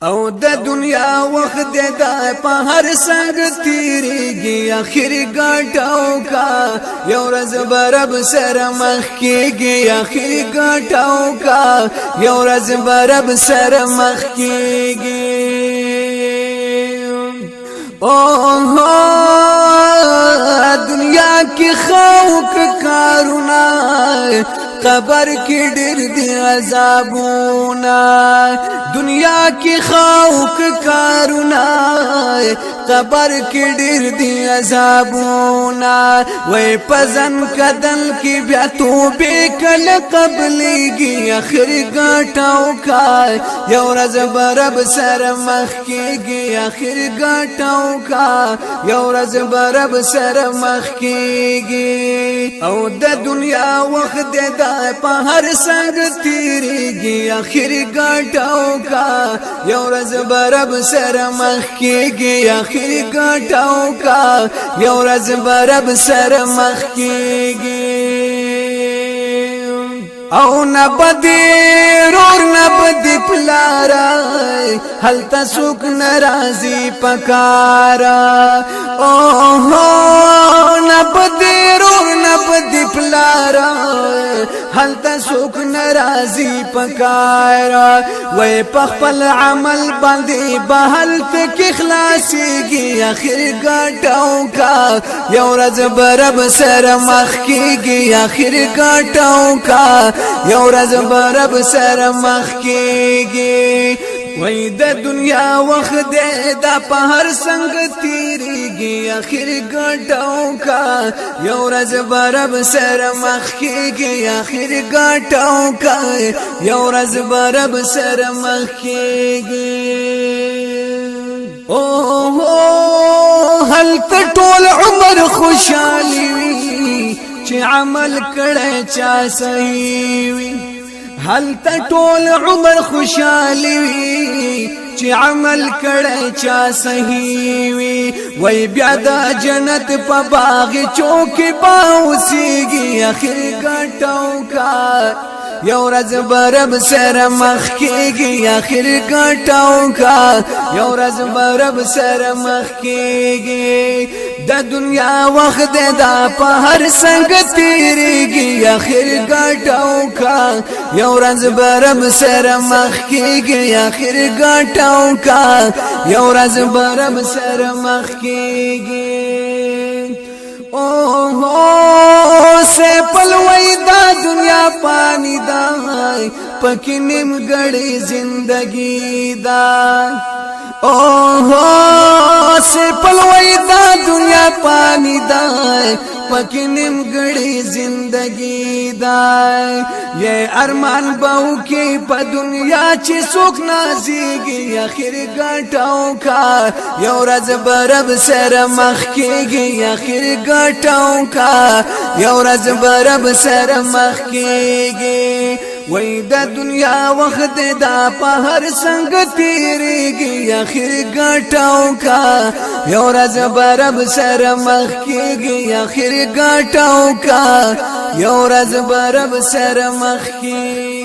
او د دنیا وخت دا په هر څنګ تیریږي اخر ګټاو کا یو ورځ برب سره مخ کېږي اخر ګټاو کا یو ورځ برب سره مخ کېږي او دنیا کې خوک کارونه قبر کې ډېر دي عذابونه دنیا کې خوک کارونه قبر کې ډېر دي عذابونه وای پزن کدل کې بیا توبه کله قبلېږي اخر ګټاو کا یو ورځ برب سره مخ کېږي اخر ګټاو کا یو ورځ برب سره مخ کېږي او د دنیا وخت دا په هر څنګ تیریږي اخر ګټاو کا یو ورځ برب سره مخ کېږي اخر ګټاو کا یو ورځ برب سره مخ کېږي او نبدی رور نبدی پلارا حل تسوک نرازی پکارا نبدی رور نبدی پلارا حل تسوک نرازی پکارا وی پخپل عمل باندی بحل تک اخلاصیگی اخر گاٹاو کا یو رز برب سر مخ کیگی اخر گاٹاو کا یو ورځ برب سره مخ کېږي وای د دنیا وخت دا په هر څنګ تیریږي اخر ګټاو کا یو ورځ برب سره مخ کېږي اخر ګټاو کا یو ورځ برب سره مخ کېږي هل ټول عمر خوشالي چې عمل کړه چا صحیح وي هل ټول عمر خوشالي وي چې عمل کړه چا صحیح وي وای بیا د جنت په باغ چوک باوسیږي اخر ګټاو کا یو ورځ برب سره مخ کېږي اخر ګټاو کا یو ورځ برب سره مخ کېږي د دنیا وخت دا په هر څنګ تیریږي اخر ګټاو کا یو ورځ برب سره مخ کېږي اخر ګټاو کا یو ورځ برب سره مخ کېږي سے پلوئی دا دنیا پانی دا پکی نیم گڑی زندگی دا سے پلوئی دا دنیا پانی دا پکی نیم گڑی زندگی دا یہ ارمان باو کی پا دنیا چی سوک نازیگی اخر گاٹاو کا یو ورځ برب سره مخ کېږي اخر گاٹاو کا یو ورځ برب سره مخ کېږي وای د دنیا وخت دا په هر څنګ تیریږي اخر ګټاو کا یو ورځ برب سره مخ کېږي اخر ګټاو کا یو ورځ برب سره مخ کېږي